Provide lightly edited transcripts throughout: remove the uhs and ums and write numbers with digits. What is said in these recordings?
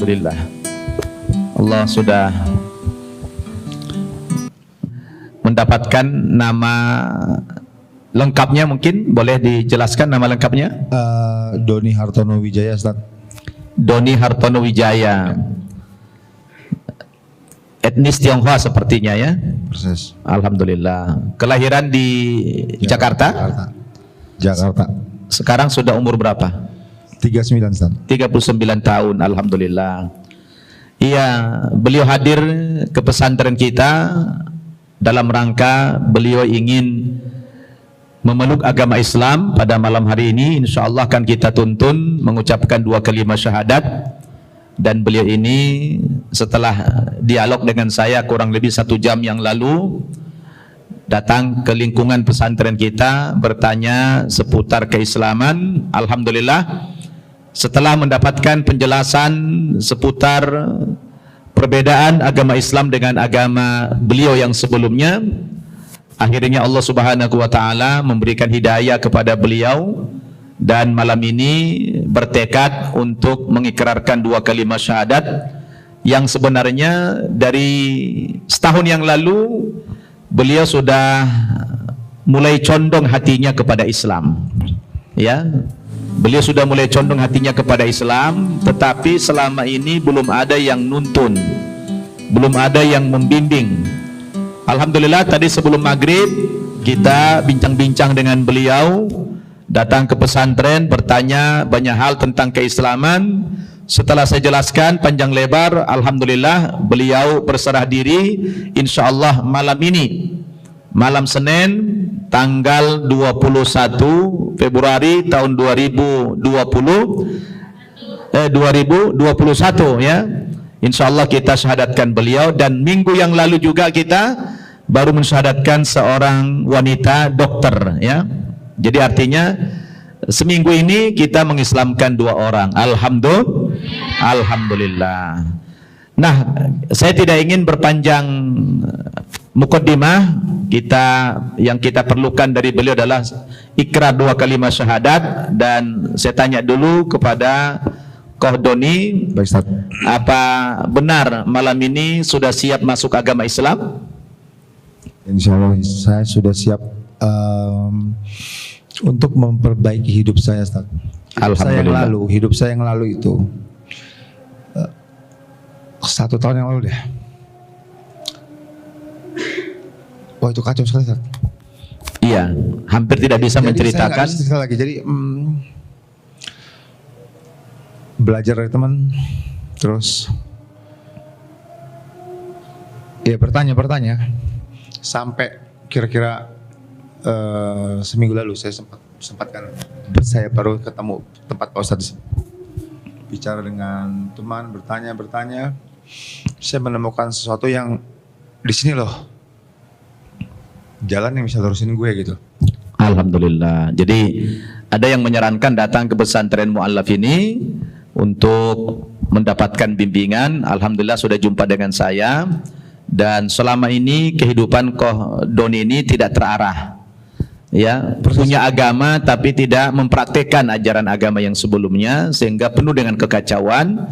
Alhamdulillah. Allah sudah mendapatkan nama lengkapnya, mungkin boleh dijelaskan nama lengkapnya? Doni Hartono Wijaya, Ustaz. Doni Hartono Wijaya. Etnis Tionghoa sepertinya ya. Persis. Alhamdulillah. Kelahiran di Jakarta. Jakarta. Sekarang sudah umur berapa? 39, Ustaz. 39 tahun. Alhamdulillah. Iya, beliau hadir ke pesantren kita dalam rangka beliau ingin memeluk agama Islam. Pada malam hari ini insya Allah akan kita tuntun mengucapkan 2 kalimat syahadat. Dan beliau ini setelah dialog dengan saya kurang lebih 1 jam yang lalu datang ke lingkungan pesantren kita bertanya seputar keislaman. Alhamdulillah, setelah mendapatkan penjelasan seputar perbedaan agama Islam dengan agama beliau yang sebelumnya, akhirnya Allah Subhanahu wa taala memberikan hidayah kepada beliau dan malam ini bertekad untuk mengikrarkan 2 kalimat syahadat yang sebenarnya dari setahun yang lalu beliau sudah mulai condong hatinya kepada Islam. Ya, beliau sudah mulai condong hatinya kepada Islam, tetapi selama ini belum ada yang nuntun, belum ada yang membimbing. Alhamdulillah tadi sebelum maghrib kita bincang-bincang dengan beliau, datang ke pesantren bertanya banyak hal tentang keislaman. Setelah saya jelaskan panjang lebar, alhamdulillah beliau berserah diri. Insyaallah malam ini, malam Senin tanggal 21 Februari tahun 2021 ya. Insyaallah kita syahadatkan beliau, dan minggu yang lalu juga kita baru mensyahadatkan seorang wanita dokter ya. Jadi artinya seminggu ini kita mengislamkan 2 orang. Alhamdulillah. Nah, saya tidak ingin berpanjang mukaddimah. Yang kita perlukan dari beliau adalah ikrar 2 kalimat syahadat. Dan saya tanya dulu kepada Koh Doni, apa benar malam ini sudah siap masuk agama Islam? Insya Allah saya sudah siap untuk memperbaiki hidup saya, Ustaz. Alhamdulillah. Hidup saya yang lalu itu 1 tahun yang lalu deh. Wah, itu kacau sekali, Ustaz. Iya, hampir tidak bisa menceritakan. Saya cerita lagi. Jadi belajar dari teman, terus ya bertanya sampai kira-kira seminggu lalu saya sempatkan saya baru ketemu tempat Pak Ustadz, bicara dengan teman, bertanya, saya menemukan sesuatu yang di sini loh, jalan yang bisa terusin gue gitu. Alhamdulillah. Jadi ada yang menyarankan datang ke pesantren Mu'allaf ini untuk mendapatkan bimbingan. Alhamdulillah sudah jumpa dengan saya, dan selama ini kehidupan Koh Doni ini tidak terarah. Ya, punya agama tapi tidak mempraktekkan ajaran agama yang sebelumnya, sehingga penuh dengan kekacauan.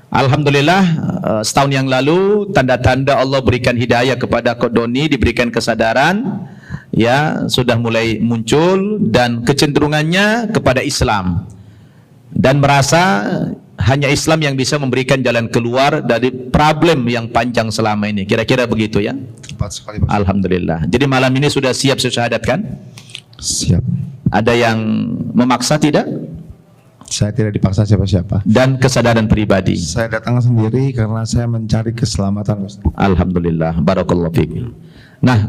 Alhamdulillah setahun yang lalu tanda-tanda Allah berikan hidayah kepada Koh Doni, diberikan kesadaran, ya sudah mulai muncul dan kecenderungannya kepada Islam, dan merasa hanya Islam yang bisa memberikan jalan keluar dari problem yang panjang selama ini. Kira-kira begitu ya? Tepat sekali, Pak. Alhamdulillah. Jadi malam ini sudah siap syahadatkan? Siap. Ada yang memaksa tidak? Saya tidak dipaksa siapa-siapa. Dan kesadaran pribadi? Saya datang sendiri karena saya mencari keselamatan, Ustaz. Alhamdulillah. Barakallahu fiik. Nah,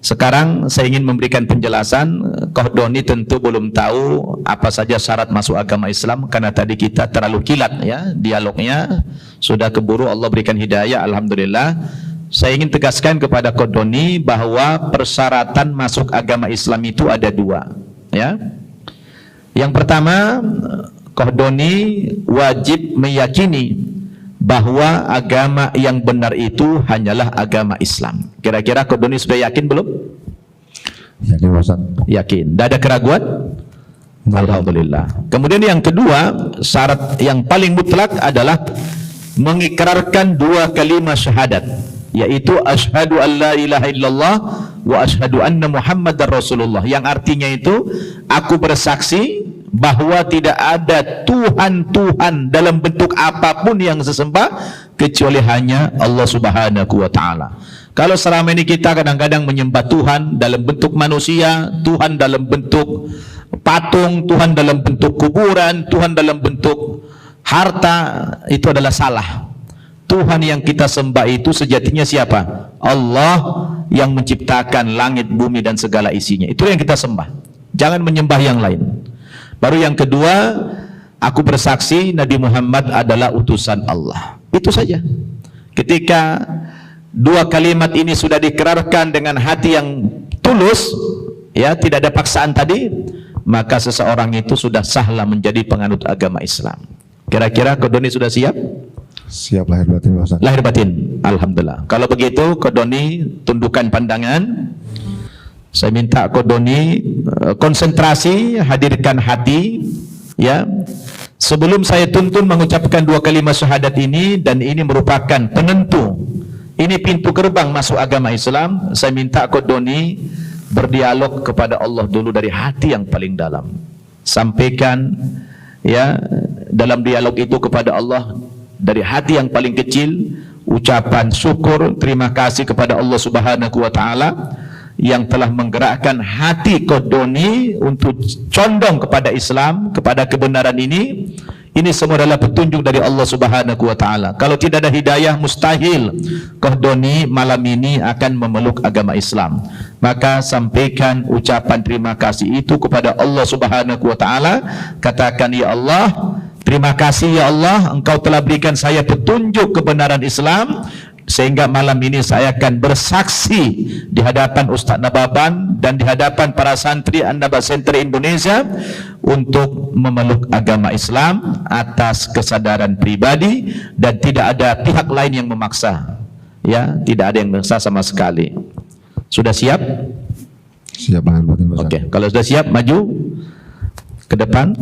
sekarang saya ingin memberikan penjelasan. Koh Doni tentu belum tahu apa saja syarat masuk agama Islam, karena tadi kita terlalu kilat ya dialognya, sudah keburu. Allah berikan hidayah, alhamdulillah. Saya ingin tegaskan kepada Koh Doni bahwa persyaratan masuk agama Islam itu ada 2 ya. Yang pertama, Koh Doni wajib meyakini bahwa agama yang benar itu hanyalah agama Islam. Kira-kira Koh Doni sudah yakin belum? Yakin, Ustaz. Yakin. Tidak ada keraguan? Alhamdulillah. Kemudian yang kedua, syarat yang paling mutlak adalah mengikrarkan dua kalimat syahadat, yaitu asyhadu an la ilaha illallah wa asyhadu anna muhammadar rasulullah, yang artinya itu aku bersaksi bahwa tidak ada Tuhan dalam bentuk apapun yang sesembah kecuali hanya Allah Subhanahu wa taala. Kalau selama ini kita kadang-kadang menyembah Tuhan dalam bentuk manusia, Tuhan dalam bentuk patung, Tuhan dalam bentuk kuburan, Tuhan dalam bentuk harta, itu adalah salah. Tuhan yang kita sembah itu sejatinya siapa? Allah yang menciptakan langit, bumi dan segala isinya. Itu yang kita sembah. Jangan menyembah yang lain. Baru yang kedua, aku bersaksi Nabi Muhammad adalah utusan Allah. Itu saja. Ketika dua kalimat ini sudah dikerarkan dengan hati yang tulus, ya, tidak ada paksaan tadi, maka seseorang itu sudah sahlah menjadi penganut agama Islam. Kira-kira Kodoni sudah siap? Siap lahir batin Pak Ustaz. Lahir batin, alhamdulillah. Kalau begitu Kodoni tundukkan pandangan. Saya minta Kodoni konsentrasi, hadirkan hati, ya. Sebelum saya tuntun mengucapkan dua kalimat syahadat ini, dan ini merupakan penentu, ini pintu gerbang masuk agama Islam, saya minta Kodoni berdialog kepada Allah dulu dari hati yang paling dalam. Sampaikan, ya, dalam dialog itu kepada Allah dari hati yang paling kecil, ucapan syukur, terima kasih kepada Allah Subhanahu wa taala yang telah menggerakkan hati Kodoni untuk condong kepada Islam, kepada kebenaran ini. Ini semua adalah petunjuk dari Allah Subhanahu wa taala. Kalau tidak ada hidayah, mustahil Kodoni malam ini akan memeluk agama Islam. Maka sampaikan ucapan terima kasih itu kepada Allah Subhanahu wa taala. Katakan, ya Allah, terima kasih ya Allah, Engkau telah berikan saya petunjuk kebenaran Islam, sehingga malam ini saya akan bersaksi di hadapan Ustaz Nababan dan di hadapan para santri An-Naba Center Indonesia untuk memeluk agama Islam atas kesadaran pribadi, dan tidak ada pihak lain yang memaksa, ya, tidak ada yang memaksa sama sekali. Sudah siap? Siap lahir batin Pak Ustaz. Oke, kalau sudah siap, maju ke depan.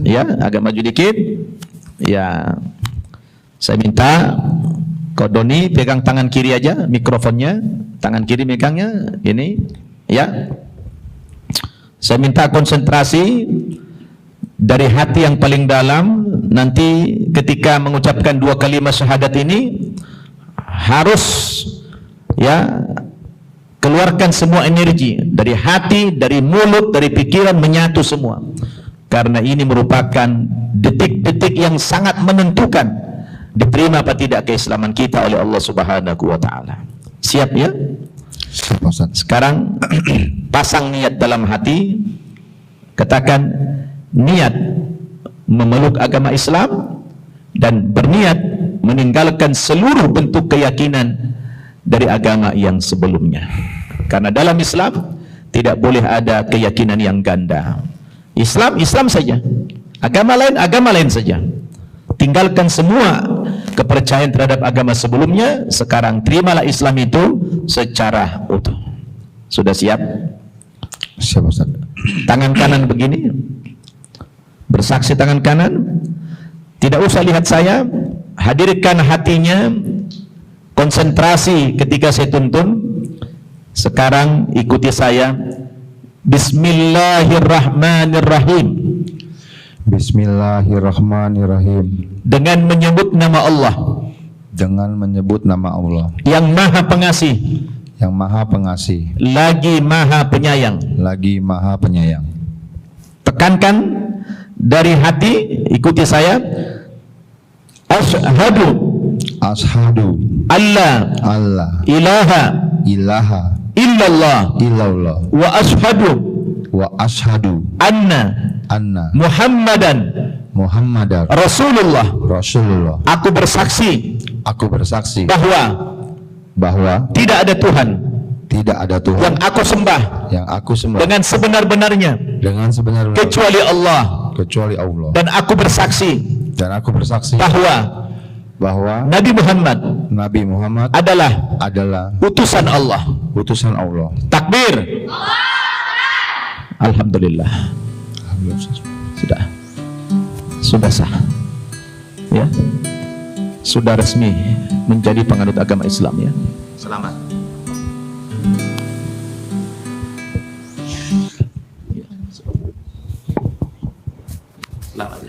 Ya, agak maju dikit. Ya, saya minta Kodoni pegang tangan kiri aja mikrofonnya, tangan kiri megangnya ini, ya. Saya minta konsentrasi dari hati yang paling dalam. Nanti ketika mengucapkan dua kalimat syahadat ini harus, ya, keluarkan semua energi dari hati, dari mulut, dari pikiran, menyatu semua. Karena ini merupakan detik-detik yang sangat menentukan diterima apa tidak keislaman kita oleh Allah Subhanahu wa taala. Siap, ya? Siap Pak Ustaz. Sekarang pasang niat dalam hati. Katakan niat memeluk agama Islam dan berniat meninggalkan seluruh bentuk keyakinan dari agama yang sebelumnya. Karena dalam Islam tidak boleh ada keyakinan yang ganda. Islam, Islam saja. Agama lain saja. Tinggalkan semua kepercayaan terhadap agama sebelumnya. Sekarang terimalah Islam itu secara utuh. Sudah siap? Siap Ustaz. Tangan kanan begini, bersaksi tangan kanan. Tidak usah lihat saya, hadirkan hatinya, konsentrasi ketika saya tuntun. Sekarang ikuti saya. Bismillahirrahmanirrahim. Bismillahirrahmanirrahim. Dengan menyebut nama Allah, Dengan menyebut nama Allah yang Maha Pengasih, yang Maha Pengasih, lagi Maha Penyayang. lagi Maha Penyayang. Tekankan dari hati, ikuti saya. Asyhadu Allah alla ilaha illallah illallah wa ashadu wa ashhadu anna Muhammadan Rasulullah. Aku bersaksi bahwa tidak ada Tuhan yang aku sembah dengan sebenar-benarnya kecuali Allah. Dan aku bersaksi bahwa Nabi Muhammad adalah utusan Allah. Takbir. Alhamdulillah. Sudah sah, ya. sudah resmi menjadi penganut agama Islam ya. Selamat. Selamat.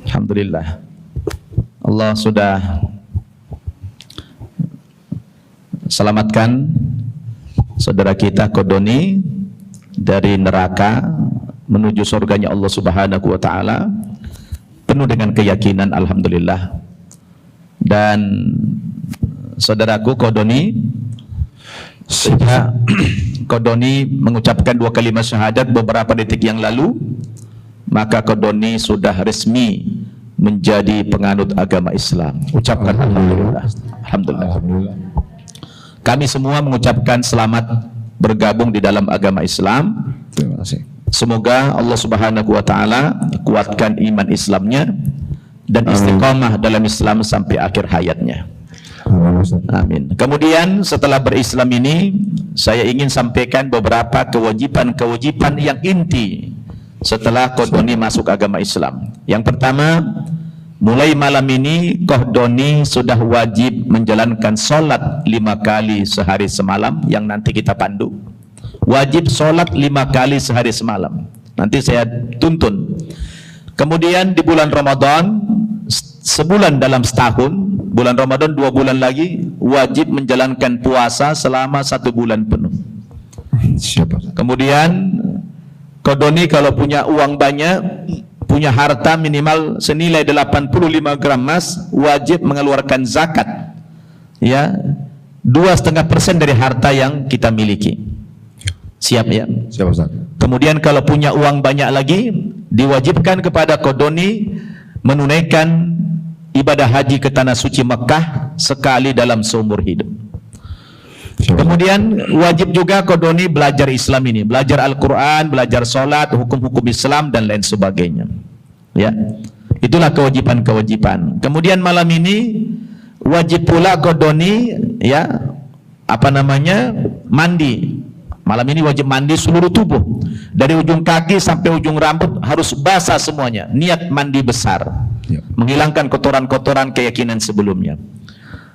Alhamdulillah. Allah sudah selamatkan saudara kita Kodoni dari neraka menuju surganya Allah Subhanahu wa taala penuh dengan keyakinan, alhamdulillah. Dan saudaraku Kodoni, sejak Kodoni mengucapkan 2 kalimat syahadat beberapa detik yang lalu, maka Kodoni sudah resmi menjadi penganut agama Islam. Ucapkan alhamdulillah. Alhamdulillah. Alhamdulillah. Kami semua mengucapkan selamat bergabung di dalam agama Islam. Terima kasih. Semoga Allah Subhanahu wa taala kuatkan iman Islamnya dan istiqamah dalam Islam sampai akhir hayatnya. Amin, Ustaz. Amin. Kemudian setelah berislam ini, saya ingin sampaikan beberapa kewajiban-kewajiban yang inti setelah Kodoni masuk agama Islam. Yang pertama, mulai malam ini Kodoni sudah wajib menjalankan sholat 5 kali sehari semalam yang nanti kita pandu. Wajib sholat 5 kali sehari semalam. Nanti saya tuntun. Kemudian di bulan Ramadan, sebulan dalam setahun, bulan Ramadan 2 bulan lagi, wajib menjalankan puasa selama 1 bulan penuh. Siapa? Kemudian Kodoni kalau punya uang banyak, punya harta minimal senilai 85 gram emas, wajib mengeluarkan zakat. Ya, 2,5% dari harta yang kita miliki. Siap ya? Siapa, Ustaz? Kemudian kalau punya uang banyak lagi, diwajibkan kepada Kodoni menunaikan ibadah haji ke tanah suci Mekah sekali dalam seumur hidup. Kemudian wajib juga Kodoni belajar Islam ini, belajar Al-Quran, belajar sholat, hukum-hukum Islam dan lain sebagainya. Ya, itulah kewajiban-kewajiban. Kemudian malam ini wajib pula Kodoni ya mandi. Malam ini wajib mandi seluruh tubuh, dari ujung kaki sampai ujung rambut harus basah semuanya. Niat mandi besar, menghilangkan kotoran-kotoran keyakinan sebelumnya.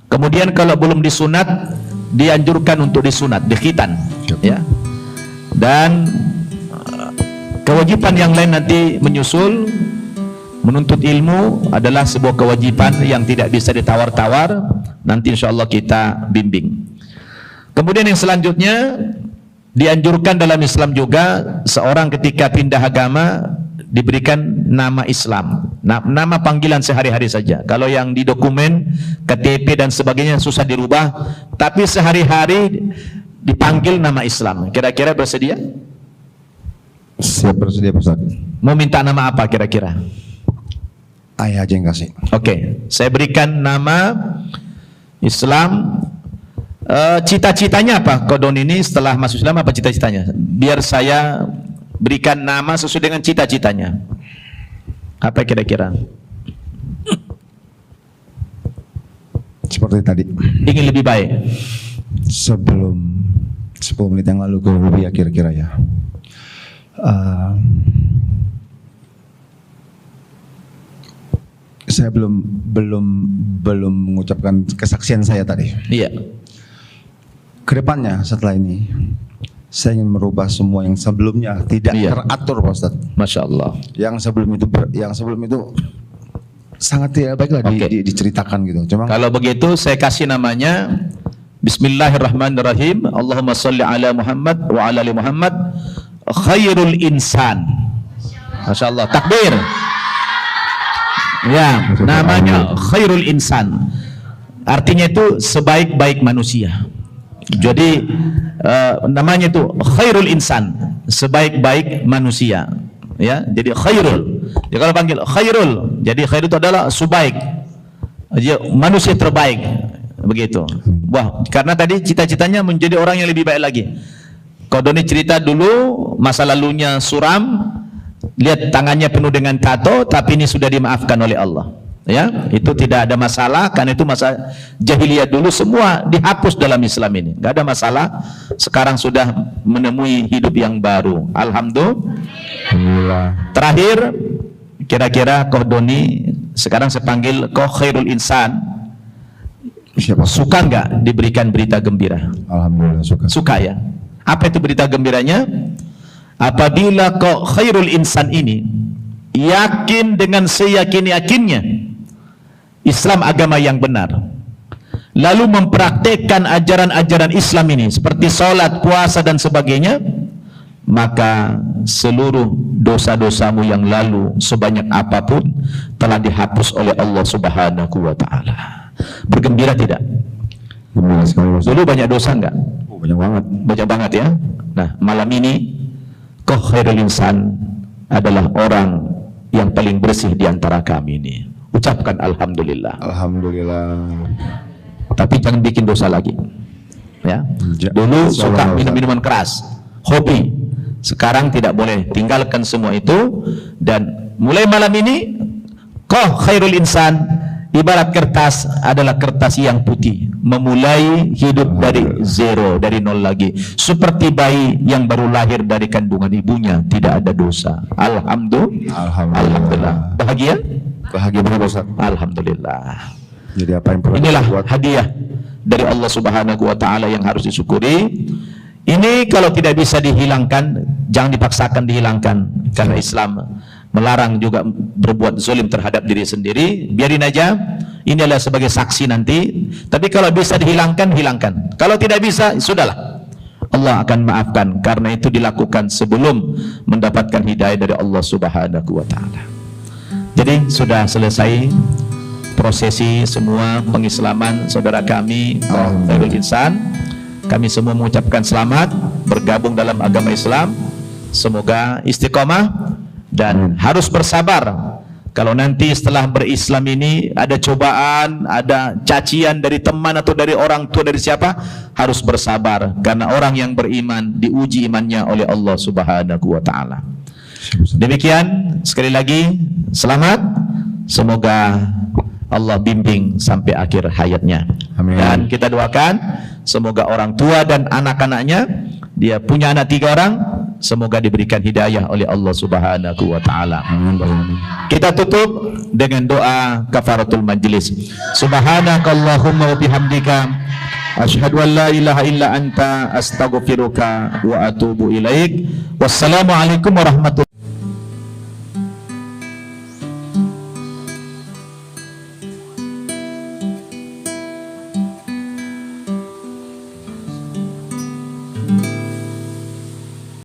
Kemudian kalau belum disunat, dianjurkan untuk disunat, dikhitan, ya. Dan kewajiban yang lain nanti menyusul. Menuntut ilmu adalah sebuah kewajiban yang tidak bisa ditawar-tawar. Nanti insya Allah kita bimbing. Kemudian yang selanjutnya, dianjurkan dalam Islam juga seorang ketika pindah agama diberikan nama Islam, nama panggilan sehari-hari saja. Kalau yang di dokumen, KTP dan sebagainya susah dirubah, tapi sehari-hari dipanggil nama Islam. Kira-kira bersedia? Siap, bersedia, Ustaz. Mau minta nama apa kira-kira? Ayah aja yang kasih. Oke, saya berikan nama Islam. Cita-citanya apa Kodon ini setelah masuk Islam, apa cita-citanya? Biar saya berikan nama sesuai dengan cita-citanya. Apa kira-kira? Seperti tadi. Ingin lebih baik. Sebelum 10 menit yang lalu kurang lebih ya kira-kira ya. Saya belum mengucapkan kesaksian saya tadi. Iya. Kedepannya setelah ini saya ingin merubah semua yang sebelumnya tidak teratur, Pak Ustadz. Masya Allah. Yang sebelum itu sangat tidak baik lah diceritakan gitu. Cuma kalau begitu saya kasih namanya Bismillahirrahmanirrahim. Allahumma sholli ala Muhammad wa ala ali Muhammad khairul insan. Masya Allah. Takbir. Ya, namanya khairul insan. Artinya itu sebaik-baik manusia. Jadi namanya itu khairul insan, sebaik-baik manusia. Ya, jadi khairul. Ya, kalau panggil khairul, jadi khairul itu adalah sebaik. Manusia terbaik. Begitu. Wah, karena tadi cita-citanya menjadi orang yang lebih baik lagi. Kodoni cerita dulu masa lalunya suram. Lihat tangannya penuh dengan tato, tapi ini sudah dimaafkan oleh Allah. Ya, itu tidak ada masalah karena itu masa jahiliyah dulu semua dihapus dalam Islam ini. Enggak ada masalah. Sekarang sudah menemui hidup yang baru. Alhamdulillah. Terakhir, kira-kira Koh Doni, sekarang saya panggil Koh Khairul Insan. Siapa? Suka enggak diberikan berita gembira? Alhamdulillah suka. Suka ya. Apa itu berita gembiranya? Apabila Koh Khairul Insan ini yakin dengan seyakin-yakinnya Islam agama yang benar, lalu mempraktekkan ajaran-ajaran Islam ini seperti sholat, puasa dan sebagainya, maka seluruh dosa-dosamu yang lalu sebanyak apapun telah dihapus oleh Allah Subhanahu wa ta'ala. Bergembira tidak? Gembira sekali. Dulu banyak dosa enggak? Oh, banyak banget. Banyak banget ya. Nah, malam ini Koh Khairul Insan adalah orang yang paling bersih di antara kami ini. Ucapkan Alhamdulillah. Alhamdulillah. Tapi jangan bikin dosa lagi. Ya. Dulu suka minum-minuman keras, hobi. Sekarang tidak boleh. Tinggalkan semua itu. Dan mulai malam ini Koh Khairul Insan ibarat kertas adalah kertas yang putih, memulai hidup dari zero, dari nol lagi, seperti bayi yang baru lahir dari kandungan ibunya, tidak ada dosa. Alhamdulillah. Bahagia? Bahagia banget Ustaz. Alhamdulillah. Jadi apa yang perlu Inilah buat? hadiah dari Allah Subhanahu wa ta'ala yang harus disyukuri. Ini kalau tidak bisa dihilangkan, jangan dipaksakan dihilangkan, karena Islam melarang juga berbuat zalim terhadap diri sendiri. Biarin aja, ini adalah sebagai saksi nanti. Tapi kalau bisa dihilangkan, hilangkan. Kalau tidak bisa, sudahlah, Allah akan maafkan, karena itu dilakukan sebelum mendapatkan hidayah dari Allah Subhanahu wa ta'ala. Jadi sudah selesai prosesi semua pengislaman saudara kami Koh Khairul Insan. Kami semua mengucapkan selamat bergabung dalam agama Islam. Semoga istiqomah dan harus bersabar. Kalau nanti setelah berislam ini ada cobaan, ada cacian dari teman atau dari orang tua, dari siapa, harus bersabar, karena orang yang beriman diuji imannya oleh Allah Subhanahu wa ta'ala. Demikian, sekali lagi selamat. Semoga Allah bimbing sampai akhir hayatnya. Amin. Dan kita doakan semoga orang tua dan anak-anaknya, dia punya anak 3 orang, semoga diberikan hidayah oleh Allah Subhanahu wa ta'ala. Kita tutup dengan doa kafaratul majlis. Subhanakallahumma wa bihamdika asyhadu an la ilaha illa anta astaghfiruka wa atubu ilaik. Wassalamualaikum warahmatullahi